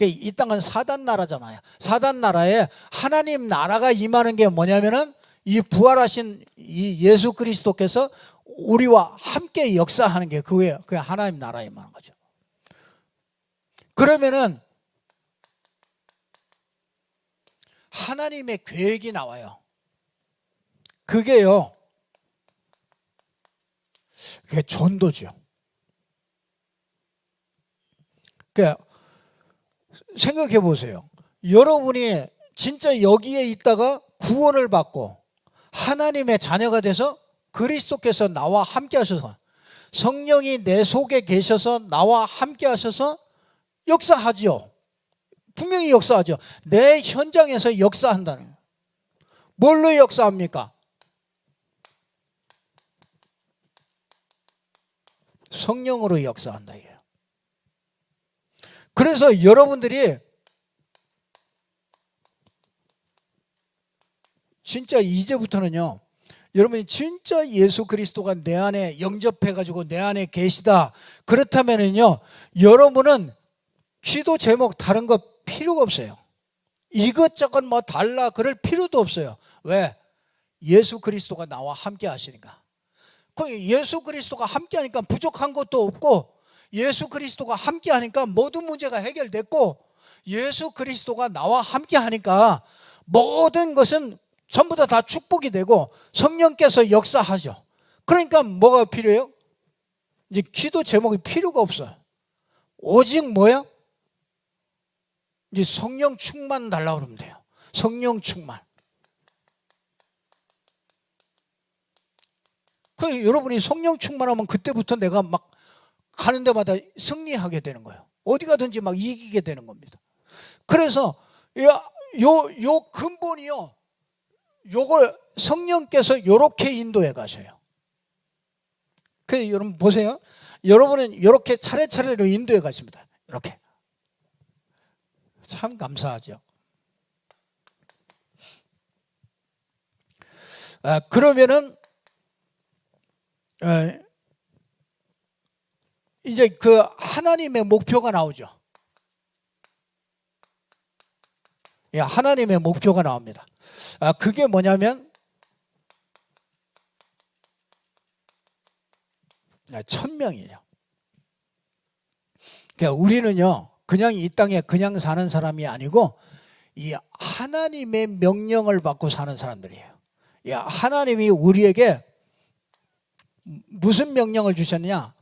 이 땅은 사단 나라잖아요. 사단 나라에 하나님 나라가 임하는 게 뭐냐면은 이 부활하신 이 예수 그리스도께서 우리와 함께 역사하는 게 그거예요. 그게 하나님 나라에 임하는 거죠. 그러면은 하나님의 계획이 나와요. 그게 전도죠. 생각해 보세요. 여러분이 진짜 여기에 있다가 구원을 받고 하나님의 자녀가 돼서 그리스도께서 나와 함께 하셔서, 성령이 내 속에 계셔서 나와 함께 하셔서 역사하죠. 분명히 역사하죠. 내 현장에서 역사한다는 거예요. 뭘로 역사합니까? 성령으로 역사한다 이게요. 그래서 여러분들이 진짜 이제부터는요, 여러분이 진짜 예수 그리스도가 내 안에 영접해가지고 내 안에 계시다, 그렇다면은요, 여러분은 기도 제목 다른 거 필요가 없어요. 이것저것 뭐 달라 그럴 필요도 없어요. 왜? 예수 그리스도가 나와 함께 하시니까. 예수 그리스도가 함께 하니까 부족한 것도 없고, 예수 그리스도가 함께 하니까 모든 문제가 해결됐고, 예수 그리스도가 나와 함께 하니까 모든 것은 전부 다 축복이 되고 성령께서 역사하죠. 그러니까 뭐가 필요해요? 이제 기도 제목이 필요가 없어요. 오직 뭐야? 이제 성령 충만 달라고 그러면 돼요. 성령 충만. 여러분이 성령 충만하면 그때부터 내가 막 가는 데마다 승리하게 되는 거예요. 어디 가든지 막 이기게 되는 겁니다. 그래서 요 근본이요, 요걸 성령께서 요렇게 인도해 가셔요. 그래서 여러분 보세요. 여러분은 이렇게 차례차례로 인도해 가십니다. 이렇게. 참 감사하죠. 그러면은 이제 그 하나님의 목표가 나오죠. 예, 하나님의 목표가 나옵니다. 그게 뭐냐면 1000명이에요. 그러니까 우리는요, 그냥 이 땅에 그냥 사는 사람이 아니고 이 하나님의 명령을 받고 사는 사람들이에요. 예, 하나님이 우리에게 무슨 명령을 주셨느냐?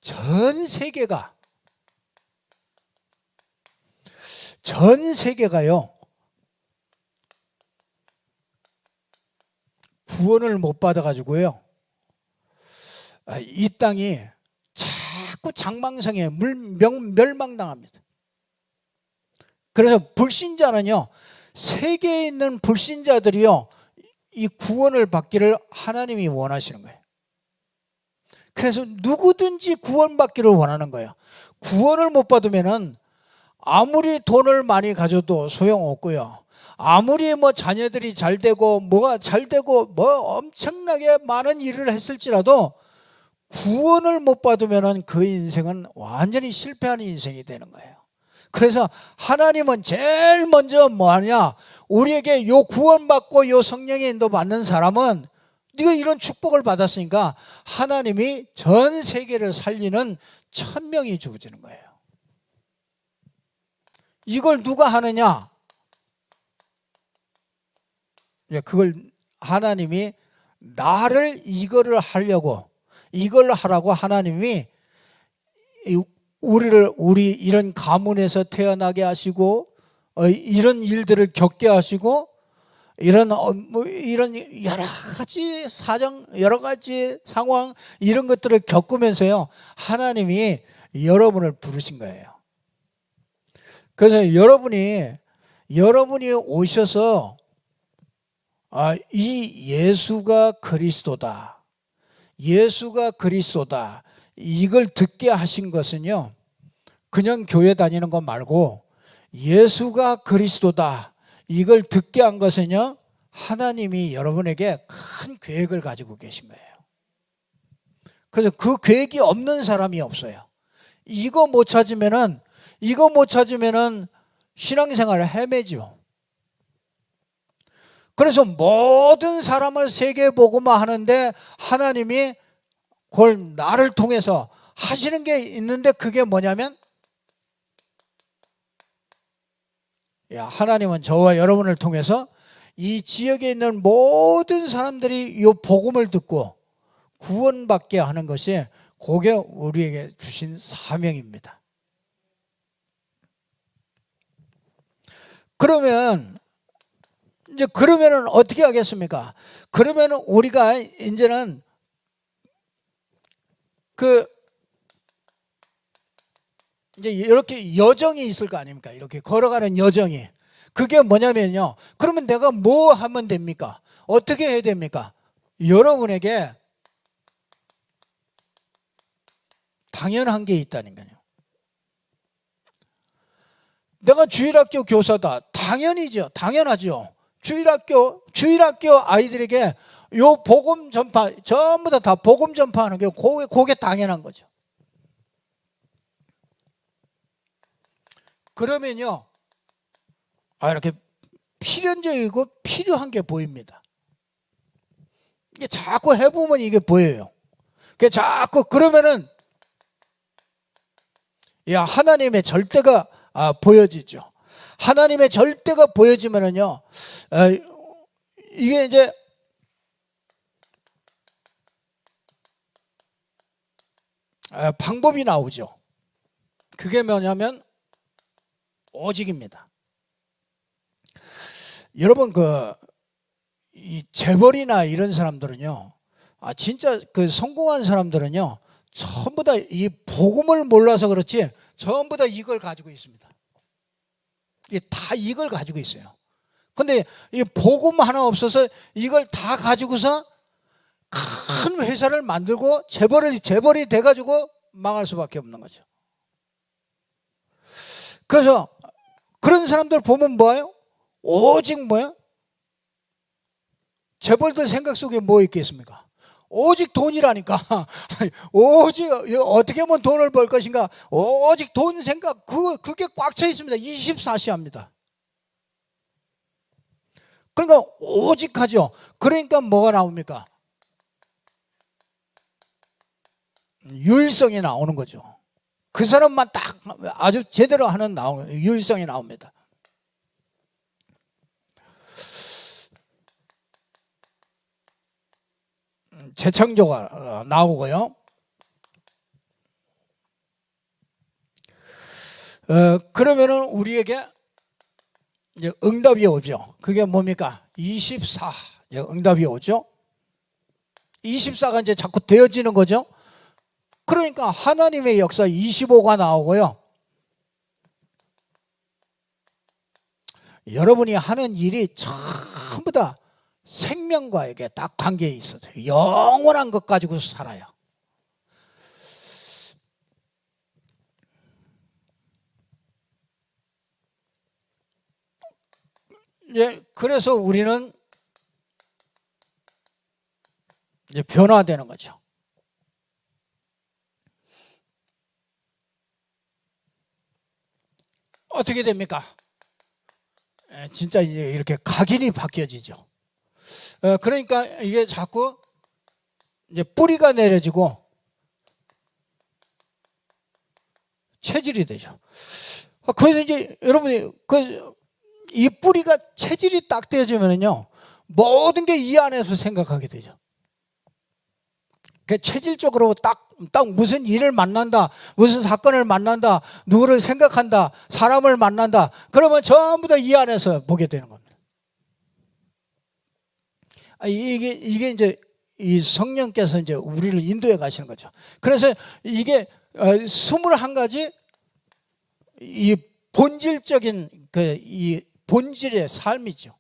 전 세계가요, 구원을 못 받아가지고요, 이 땅이 자꾸 장망성에 멸망당합니다. 그래서 불신자는요, 세계에 있는 불신자들이요, 이 구원을 받기를 하나님이 원하시는 거예요. 그래서 누구든지 구원받기를 원하는 거예요. 구원을 못 받으면은 아무리 돈을 많이 가져도 소용없고요. 아무리 뭐 자녀들이 잘 되고 뭐가 잘 되고 뭐 엄청나게 많은 일을 했을지라도 구원을 못 받으면은 그 인생은 완전히 실패하는 인생이 되는 거예요. 그래서 하나님은 제일 먼저 뭐 하냐? 우리에게 요 구원받고 요 성령의 인도 받는 사람은 네가 이런 축복을 받았으니까 하나님이 전 세계를 살리는 1000명이 주어지는 거예요. 이걸 누가 하느냐? 그걸 하나님이 나를 이거를 하려고 이걸 하라고 하나님이 우리 이런 가문에서 태어나게 하시고 이런 일들을 겪게 하시고 이런 여러 가지 사정, 여러 가지 상황 이런 것들을 겪으면서요 하나님이 여러분을 부르신 거예요. 그래서 여러분이 오셔서 이 예수가 그리스도다. 예수가 그리스도다. 이걸 듣게 하신 것은요. 그냥 교회 다니는 것 말고 예수가 그리스도다. 이걸 듣게 한 것은요. 하나님이 여러분에게 큰 계획을 가지고 계신 거예요. 그래서 그 계획이 없는 사람이 없어요. 이거 못 찾으면은 신앙생활을 헤매죠. 그래서 모든 사람을 세계복음화 하는데 하나님이 그걸 나를 통해서 하시는 게 있는데 그게 뭐냐면 하나님은 저와 여러분을 통해서 이 지역에 있는 모든 사람들이 이 복음을 듣고 구원받게 하는 것이 그게 우리에게 주신 사명입니다. 그러면은 어떻게 하겠습니까? 그러면은 우리가 이제는 이제 이렇게 여정이 있을 거 아닙니까? 이렇게 걸어가는 여정이. 그게 뭐냐면요. 그러면 내가 뭐 하면 됩니까? 어떻게 해야 됩니까? 여러분에게 당연한 게 있다는 거예요. 내가 주일학교 교사다. 당연히죠. 당연하죠. 주일학교 아이들에게 요 복음 전파, 전부 다 복음 전파하는 게 그게 당연한 거죠. 그러면요, 이렇게 필연적이고 필요한 게 보입니다. 이게 자꾸 해보면 이게 보여요. 그러면은, 하나님의 절대가 보여지죠. 하나님의 절대가 보여지면은요, 이게 이제 방법이 나오죠. 그게 뭐냐면 오직입니다. 여러분 이 재벌이나 이런 사람들은요, 진짜 성공한 사람들은요, 전부 다 이 복음을 몰라서 그렇지 전부 다 이걸 가지고 있습니다. 이게 다 이걸 가지고 있어요. 근데 이 복음 하나 없어서 이걸 다 가지고서 큰 회사를 만들고 재벌이 돼가지고 망할 수밖에 없는 거죠. 그래서 그런 사람들 보면 뭐예요? 오직 뭐예요? 재벌들 생각 속에 뭐 있겠습니까? 오직 돈이라니까. 오직 어떻게 하면 돈을 벌 것인가? 오직 돈 생각 그게 꽉 차 있습니다. 24시 합니다. 그러니까 오직 하죠. 그러니까 뭐가 나옵니까? 유일성이 나오는 거죠. 그 사람만 딱 아주 제대로 하는 유일성이 나옵니다. 재창조가 나오고요. 그러면은 우리에게 이제 응답이 오죠. 그게 뭡니까? 24 응답이 오죠. 24가 이제 자꾸 되어지는 거죠. 그러니까 하나님의 역사 25가 나오고요. 여러분이 하는 일이 전부 다 생명과 이게 딱 관계에 있어요. 영원한 것 가지고 살아요. 예, 그래서 우리는 이제 변화되는 거죠. 어떻게 됩니까? 예, 진짜 이제 이렇게 각인이 바뀌어지죠. 그러니까 이게 자꾸 이제 뿌리가 내려지고 체질이 되죠. 그래서 이제 여러분이 이 뿌리가 체질이 딱 되어지면요, 모든 게 이 안에서 생각하게 되죠. 체질적으로 딱 무슨 일을 만난다, 무슨 사건을 만난다, 누구를 생각한다, 사람을 만난다, 그러면 전부 다 이 안에서 보게 되는 겁니다. 이게 이제 이 성령께서 이제 우리를 인도해 가시는 거죠. 그래서 이게 21가지 이 본질적인 이 본질의 삶이죠.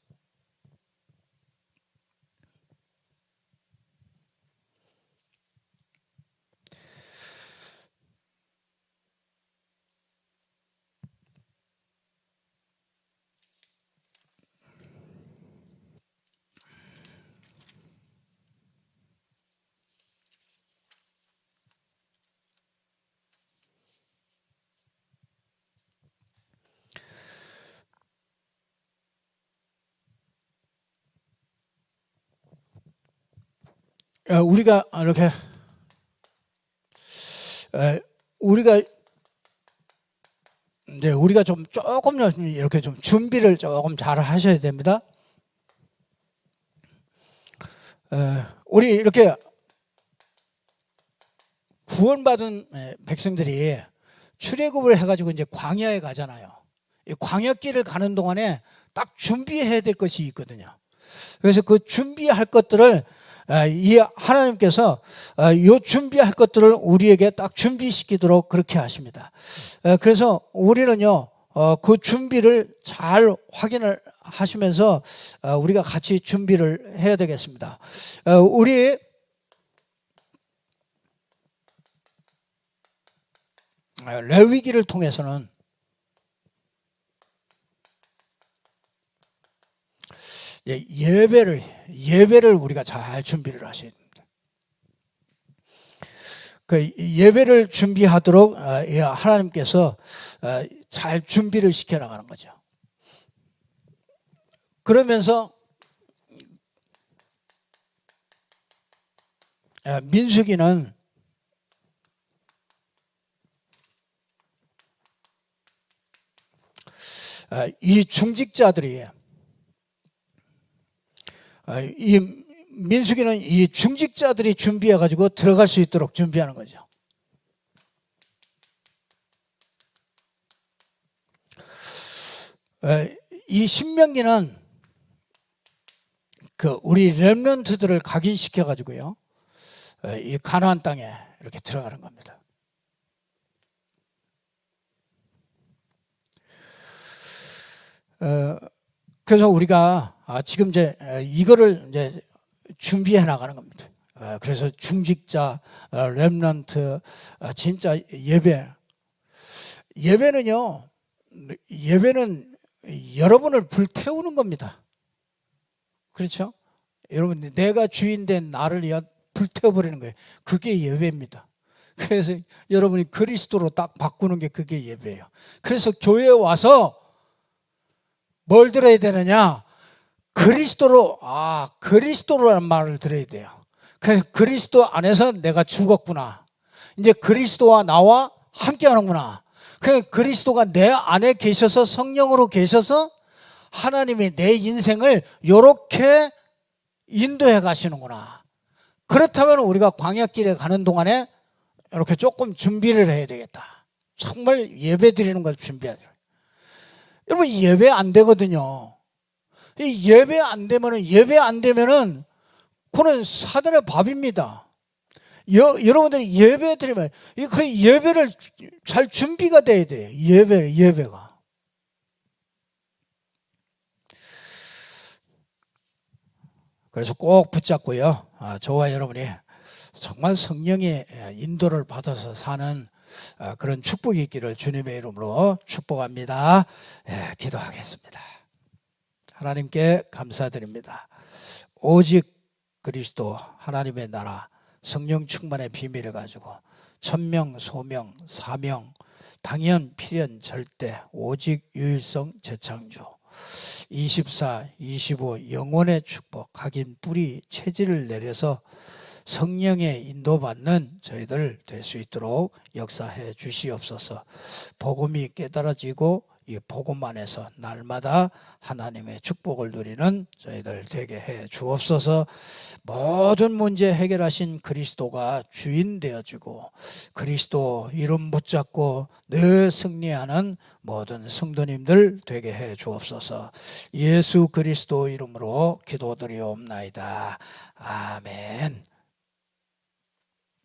우리가 이렇게 우리가 좀 조금 이렇게 좀 준비를 조금 잘 하셔야 됩니다. 우리 이렇게 구원받은 백성들이 출애굽을 해가지고 이제 광야에 가잖아요. 이 광야길을 가는 동안에 딱 준비해야 될 것이 있거든요. 그래서 그 준비할 것들을 이 하나님께서 요 준비할 것들을 우리에게 딱 준비시키도록 그렇게 하십니다. 그래서 우리는요, 그 준비를 잘 확인을 하시면서 우리가 같이 준비를 해야 되겠습니다. 우리 레위기를 통해서는 예배를 우리가 잘 준비를 하셔야 됩니다. 그 예배를 준비하도록 하나님께서 잘 준비를 시켜 나가는 거죠. 그러면서 민수기는 이 중직자들이 이 민수기는 이 중직자들이 준비해 가지고 들어갈 수 있도록 준비하는 거죠. 이 신명기는 우리 렘넌트들을 각인시켜 가지고요, 이 가나안 땅에 이렇게 들어가는 겁니다. 그래서 우리가 지금 이제 이거를 이제 준비해 나가는 겁니다. 그래서 중직자, 렘넌트, 진짜 예배는요, 예배는 여러분을 불태우는 겁니다. 그렇죠? 여러분, 내가 주인된 나를 불태워버리는 거예요. 그게 예배입니다. 그래서 여러분이 그리스도로 딱 바꾸는 게 그게 예배예요. 그래서 교회에 와서 뭘 들어야 되느냐? 그리스도로라는 말을 들어야 돼요. 그래서 그리스도 안에서 내가 죽었구나. 이제 그리스도와 나와 함께 하는구나. 그래서 그리스도가 내 안에 계셔서 성령으로 계셔서 하나님이 내 인생을 이렇게 인도해 가시는구나. 그렇다면 우리가 광야길에 가는 동안에 이렇게 조금 준비를 해야 되겠다. 정말 예배 드리는 걸 준비하죠. 여러분, 예배 안 되거든요. 예배 안 되면은 그건 사단의 밥입니다. 여러분들이 예배 드리면 그 예배를 잘 준비가 돼야 돼요. 예배가. 그래서 꼭 붙잡고요. 저와 여러분이 정말 성령의 인도를 받아서 사는 그런 축복이 있기를 주님의 이름으로 축복합니다. 기도하겠습니다. 하나님께 감사드립니다. 오직 그리스도 하나님의 나라 성령 충만의 비밀을 가지고 천명, 소명, 사명, 당연, 필연, 절대, 오직, 유일성, 재창조 24, 25 영원의 축복, 각인, 뿌리, 체질을 내려서 성령의 인도받는 저희들 될 수 있도록 역사해 주시옵소서. 복음이 깨달아지고 이 복음 안에서 날마다 하나님의 축복을 누리는 저희들 되게 해 주옵소서. 모든 문제 해결하신 그리스도가 주인 되어지고 그리스도 이름 붙잡고 늘 승리하는 모든 성도님들 되게 해 주옵소서. 예수 그리스도 이름으로 기도드리옵나이다. 아멘.